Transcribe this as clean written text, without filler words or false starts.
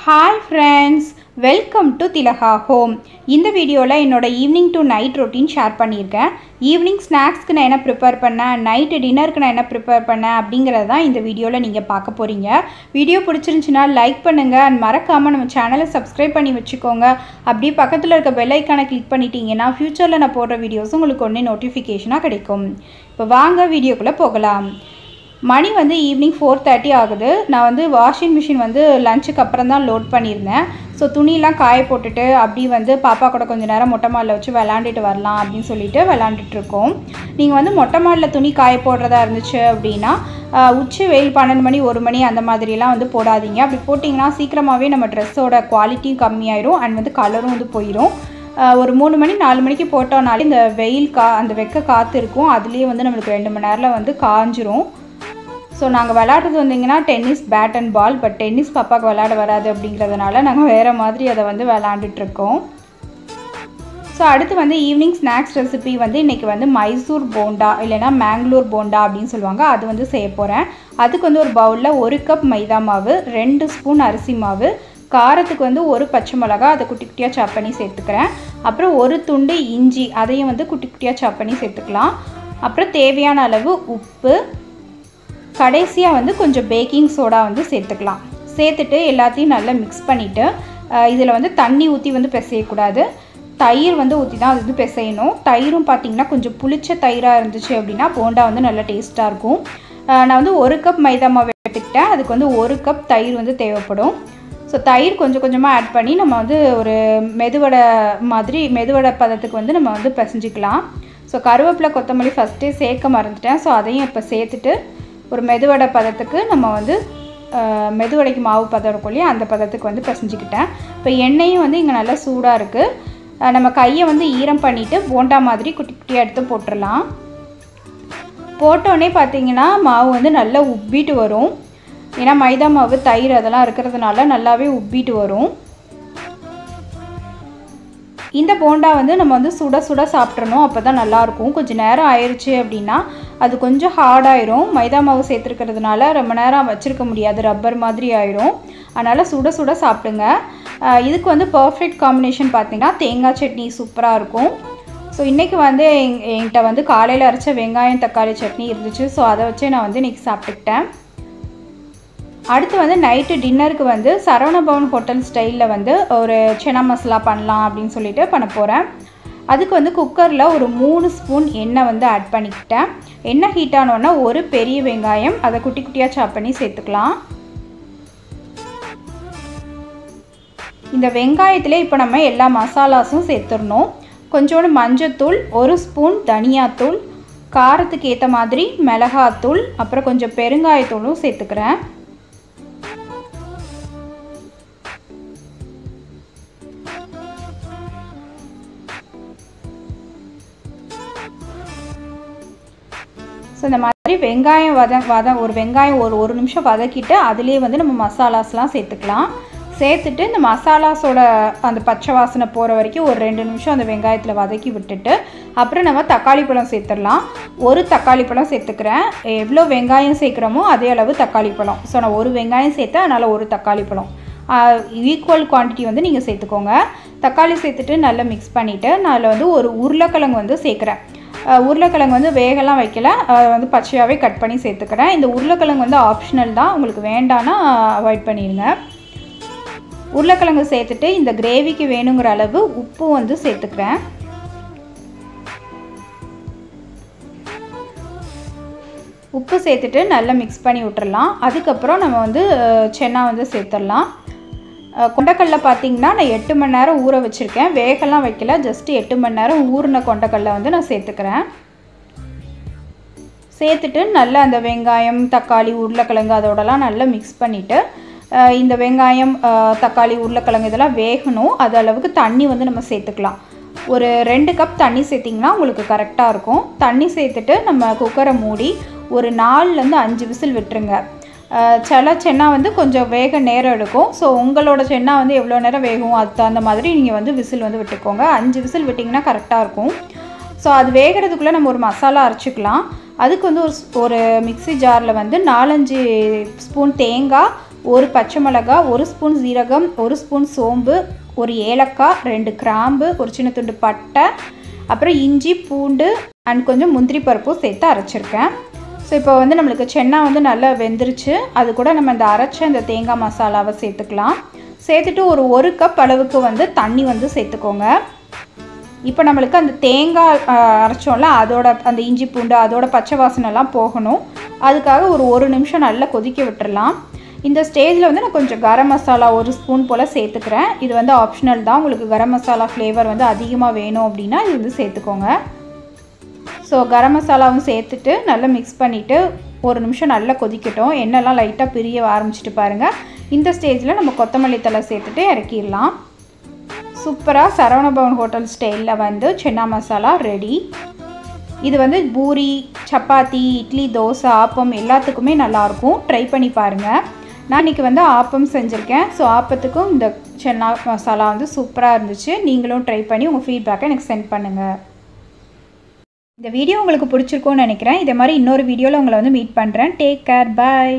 Hi friends, welcome to Tilaha Home. இந்த வீடியோல என்னோட evening to night routine share பண்ணியிருக்கேன். ஈவினிங் ஸ்நாக்ஸ்க்கு நான் என்ன ப்ரிப்பேர் பண்ணேன், நைட் டின்னருக்கு நான் என்ன ப்ரிப்பேர் பண்ணேன் அப்படிங்கறத தான் இந்த வீடியோல நீங்க பார்க்க போறீங்க. வீடியோ பிடிச்சிருந்துச்சுனா லைக் பண்ணுங்க and மறக்காம நம்ம சேனலை சப்ஸ்கிரைப் பண்ணி வச்சுக்கோங்க. அப்படியே பக்கத்துல இருக்க பெல் ஐகானை கிளிக் பண்ணிட்டீங்கன்னா ஃபியூச்சர்ல நான் போடுற வீடியோஸ் உங்களுக்கு உடனே நோட்டிஃபிகேஷனா கிடைக்கும். இப்போ வாங்க வீடியோக்குள்ள போகலாம். மணி வந்து ஈவினிங் 4:30 ஆகுது. நான் வந்து வாஷிங் மிஷின் வந்து லஞ்சுக்கு அப்புறம் தான் லோட் பண்ணியிருந்தேன். ஸோ துணியெலாம் காய போட்டுட்டு அப்படி வந்து பாப்பா கூட கொஞ்சம் நேரம் மொட்டை மாடியில் வச்சு விளாண்டுட்டு வரலாம் அப்படின்னு சொல்லிட்டு விளாண்டுட்ருக்கோம். நீங்கள் வந்து மொட்டை மாடியில் துணி காய போடுறதா இருந்துச்சு அப்படின்னா உச்சி வெயில் 12 மணி 1 மணி அந்த மாதிரிலாம் வந்து போடாதீங்க. அப்படி போட்டிங்கன்னா சீக்கிரமாகவே நம்ம ட்ரெஸ்ஸோட குவாலிட்டியும் கம்மியாயிரும் அண்ட் வந்து கலரும் வந்து போயிடும். ஒரு 3 மணி 4 மணிக்கு போட்டோம்னாலே இந்த வெயில் அந்த வெக்க காற்று இருக்கும், அதுலேயே வந்து நம்மளுக்கு 2 மணி நேரத்தில் வந்து காஞ்சிரும். ஸோ நாங்கள் விளையாடுறது வந்தீங்கன்னா tennis bat and ball, but tennis பாப்பாவுக்கு விளையாட வராது அப்படிங்கிறதுனால நாங்கள் வேறு மாதிரி அதை வந்து விளாண்டுட்ருக்கோம். ஸோ அடுத்து வந்து ஈவினிங் ஸ்நாக்ஸ் ரெசிபி வந்து இன்றைக்கி வந்து மைசூர் போண்டா இல்லைனா மேங்களூர் போண்டா அப்படின்னு சொல்லுவாங்க, அது வந்து செய்ய போகிறேன். அதுக்கு வந்து ஒரு பவுலில் 1 கப் மைதா மாவு, 2 ஸ்பூன் அரிசி மாவு, காரத்துக்கு வந்து 1 பச்சை மிளகா அதை குட்டி குட்டியாக சாப் பண்ணி சேர்த்துக்கிறேன். அப்புறம் 1 துண்டு இஞ்சி அதையும் வந்து குட்டி குட்டியாக சாப் பண்ணி சேர்த்துக்கலாம். அப்புறம் தேவையான அளவு உப்பு, கடைசியாக வந்து கொஞ்சம் பேக்கிங் சோடா வந்து சேர்த்துக்கலாம். சேர்த்துட்டு எல்லாத்தையும் நல்லா மிக்ஸ் பண்ணிவிட்டு இதில் வந்து தண்ணி ஊற்றி வந்து பிசையக்கூடாது, தயிர் வந்து ஊற்றி தான் அது வந்து பிசையணும். தயிரும் பார்த்திங்கன்னா கொஞ்சம் புளிச்ச தயிராக இருந்துச்சு அப்படின்னா போண்டா வந்து நல்லா டேஸ்ட்டாக இருக்கும். நான் வந்து 1 கப் மைதா மாவு எடுத்துக்கிட்டேன், அதுக்கு வந்து 1 கப் தயிர் வந்து தேவைப்படும். ஸோ தயிர் கொஞ்சம் கொஞ்சமாக ஆட் பண்ணி நம்ம வந்து ஒரு மெதுவடை பதத்துக்கு வந்து நம்ம வந்து பிசைஞ்சிக்கலாம். ஸோ கருவேப்பிலை கொத்தமல்லி ஃபஸ்ட்டே சேர்க்க மறந்துட்டேன். ஸோ அதையும் இப்போ சேர்த்துட்டு ஒரு மெதுவடை பதத்துக்கு நம்ம வந்து மெதுவடைக்கு மாவு பதம் இருக்கும் இல்லையா, அந்த பதத்துக்கு வந்து பிசைஞ்சிக்கிட்டேன். இப்போ எண்ணெயும் வந்து இங்கே நல்லா சூடாக இருக்குது. நம்ம கையை வந்து ஈரம் பண்ணிவிட்டு போண்டா மாதிரி குட்டி குட்டியாக எடுத்து போட்டுடலாம். போட்டோடனே பார்த்திங்கன்னா மாவு வந்து நல்லா உப்பிட்டு வரும். ஏன்னா மைதா மாவு தயிர் அதெல்லாம் இருக்கிறதுனால நல்லாவே உப்பிட்டு வரும். இந்த போண்டா வந்து நம்ம வந்து சுட சுட சாப்பிட்றணும், அப்போ தான் நல்லாயிருக்கும். கொஞ்சம் நேரம் ஆயிடுச்சு அப்படின்னா அது கொஞ்சம் ஹார்டாயிரும். மைதா மாவு சேர்த்துருக்கிறதுனால ரொம்ப நேரம் வச்சுருக்க முடியாது, ரப்பர் மாதிரி ஆயிரும். அதனால் சுட சுட சாப்பிடுங்க. இதுக்கு வந்து பர்ஃபெக்ட் காம்பினேஷன் பார்த்திங்கன்னா தேங்காய் சட்னி சூப்பராக இருக்கும். ஸோ இன்றைக்கி வந்து என்கிட்ட வந்து காலையில் அரைச்ச வெங்காயம் தக்காளி சட்னி இருந்துச்சு. ஸோ அதை வச்சே நான் வந்து இன்றைக்கி சாப்பிட்டுக்கிட்டேன். அடுத்து வந்து நைட்டு டின்னருக்கு வந்து சரவணபவன் ஹோட்டல் ஸ்டைலில் வந்து ஒரு சனா மசாலா பண்ணலாம் அப்படின்னு சொல்லிட்டு பண்ண போகிறேன். அதுக்கு வந்து குக்கரில் ஒரு 3 ஸ்பூன் எண்ணெய் வந்து ஆட் பண்ணிக்கிட்டேன். எண்ணெய் ஹீட் ஆனோன்னா ஒரு பெரிய வெங்காயம் அதை குட்டி குட்டியாக சாப் பண்ணி சேர்த்துக்கலாம். இந்த வெங்காயத்திலே இப்போ நம்ம எல்லா மசாலாஸும் சேர்த்துடணும். கொஞ்சோண்டு மஞ்சத்தூள், 1 ஸ்பூன் தனியாத்தூள், காரத்துக்கு ஏற்ற மாதிரி மிளகாத்தூள், அப்புறம் கொஞ்சம் பெருங்காயத்தூளும் சேர்த்துக்கிறேன். ஸோ இந்த மாதிரி வெங்காயம் ஒரு வெங்காயம் ஒரு நிமிஷம் வதக்கிட்டு அதிலே வந்து நம்ம மசாலாஸ்லாம் சேர்த்துக்கலாம். சேர்த்துட்டு இந்த மசாலாஸோட அந்த பச்சை வாசனை போகிற வரைக்கும் ஒரு 2 நிமிஷம் அந்த வெங்காயத்தில் வதக்கி விட்டுட்டு அப்புறம் நம்ம தக்காளி பழம் சேர்த்துடலாம். 1 தக்காளி பழம் சேர்த்துக்கிறேன். எவ்வளோ வெங்காயம் சேர்க்குறோமோ அதே அளவு தக்காளி பழம். ஸோ நான் 1 வெங்காயம் சேர்த்தேன், அதனால் 1 தக்காளி பழம் ஈக்குவல் குவான்டிட்டி வந்து நீங்கள் சேர்த்துக்கோங்க. தக்காளி சேர்த்துட்டு நல்லா மிக்ஸ் பண்ணிவிட்டு நான் அதில் வந்து ஒரு உருளைக்கிழங்கு வந்து சேர்க்குறேன். உருளைக்கிழங்கு வந்து வேகலாம் வைக்கல, வந்து பச்சையாகவே கட் பண்ணி சேர்த்துக்கிறேன். இந்த உருளைக்கிழங்கு வந்து ஆப்ஷனல் தான், உங்களுக்கு வேண்டான்னா அவாய்ட் பண்ணிடுங்க. உருளைக்கிழங்கு சேர்த்துட்டு இந்த கிரேவிக்கு வேணுங்கிற அளவு உப்பு வந்து சேர்த்துக்கிறேன். உப்பு சேர்த்துட்டு நல்லா மிக்ஸ் பண்ணி விட்டுறலாம். அதுக்கப்புறம் நம்ம வந்து சென்னா வந்து சேர்த்துடலாம். கொண்டக்கடலை பார்த்திங்கன்னா நான் 8 மணி நேரம் ஊற வச்சுருக்கேன், வேகலாம் வைக்கல, ஜஸ்ட்டு 8 மணி நேரம் ஊறின கொண்டக்கடலை வந்து நான் சேர்த்துக்கிறேன். சேர்த்துட்டு நல்லா அந்த வெங்காயம் தக்காளி உருளைக்கிழங்கு அதோடலாம் நல்லா மிக்ஸ் பண்ணிவிட்டு இந்த வெங்காயம் தக்காளி உருளைக்கிழங்கு இதெல்லாம் வேகணும், அது அளவுக்கு தண்ணி வந்து நம்ம சேர்த்துக்கலாம். ஒரு 2 கப் தண்ணி சேர்த்திங்கன்னா உங்களுக்கு கரெக்டாக இருக்கும். தண்ணி சேர்த்துட்டு நம்ம குக்கரை மூடி ஒரு 4லேருந்து 5 விசில் விட்டுருங்க. சில சென்னா வந்து கொஞ்சம் வேக நேரம் எடுக்கும். ஸோ உங்களோட சென்னா வந்து எவ்வளோ நேரம் வேகும் அதுக்கு தகுந்த மாதிரி நீங்கள் வந்து விசில் வந்து விட்டுக்கோங்க. 5 விசில் விட்டிங்கன்னா கரெக்டாக இருக்கும். ஸோ அது வேகிறதுக்குள்ளே நம்ம ஒரு மசாலா அரைச்சிக்கலாம். அதுக்கு வந்து ஒரு மிக்ஸி ஜாரில் வந்து 4-5 ஸ்பூன் தேங்காய், ஒரு பச்சை மிளகாய், ஒரு ஸ்பூன் சீரகம், ஒரு ஸ்பூன் சோம்பு, ஒரு ஏலக்காய், 2 கிராம்பு, ஒரு சின்ன துண்டு பட்டை, அப்புறம் இஞ்சி, பூண்டு அண்ட் கொஞ்சம் முந்திரி பருப்பும் சேர்த்து அரைச்சிருக்கேன். ஸோ இப்போ வந்து நம்மளுக்கு சென்னா வந்து நல்லா வெந்துருச்சு. அது கூட நம்ம இந்த அரைச்ச இந்த தேங்காய் மசாலாவை சேர்த்துக்கலாம். சேர்த்துட்டு ஒரு கப் அளவுக்கு வந்து தண்ணி வந்து சேர்த்துக்கோங்க. இப்போ நம்மளுக்கு அந்த தேங்காய் அரைச்சோம்ல, அதோட அந்த இஞ்சி பூண்டு அதோட பச்சை வாசனைலாம் போகணும். அதுக்காக ஒரு நிமிஷம் நல்லா கொதிக்க விட்டுடலாம். இந்த ஸ்டேஜில் வந்து நான் கொஞ்சம் கரம் மசாலா 1 ஸ்பூன் போல் சேர்த்துக்கிறேன். இது வந்து ஆப்ஷனல் தான். உங்களுக்கு கரம் மசாலா ஃப்ளேவர் வந்து அதிகமாக வேணும் அப்படின்னா இது வந்து சேர்த்துக்கோங்க. ஸோ கரம் மசாலாவும் சேர்த்துட்டு நல்லா மிக்ஸ் பண்ணிவிட்டு 1 நிமிஷம் நல்லா கொதிக்கட்டும். எண்ணெய்லாம் லைட்டாக பிரிய ஆரம்பிச்சிட்டு பாருங்கள். இந்த ஸ்டேஜில் நம்ம கொத்தமல்லி தழை சேர்த்துட்டு இறக்கிடலாம். சூப்பராக சரவணபவன் ஹோட்டல் ஸ்டைலில் வந்து சென்னா மசாலா ரெடி. இது வந்து பூரி, சப்பாத்தி, இட்லி, தோசை, ஆப்பம் எல்லாத்துக்குமே நல்லாயிருக்கும். ட்ரை பண்ணி பாருங்கள். நான் இன்றைக்கி வந்து ஆப்பம் செஞ்சுருக்கேன். ஸோ ஆப்பத்துக்கும் இந்த சென்னா மசாலா வந்து சூப்பராக இருந்துச்சு. நீங்களும் ட்ரை பண்ணி உங்கள் ஃபீட்பேக்கை எனக்கு சென்ட் பண்ணுங்கள். இந்த வீடியோ உங்களுக்கு பிடிச்சிருக்கும்னு நினைக்கிறேன். இதே மாதிரி இன்னொரு வீடியோவில் உங்களை வந்து மீட் பண்ணுறேன். டேக் கேர், பாய்.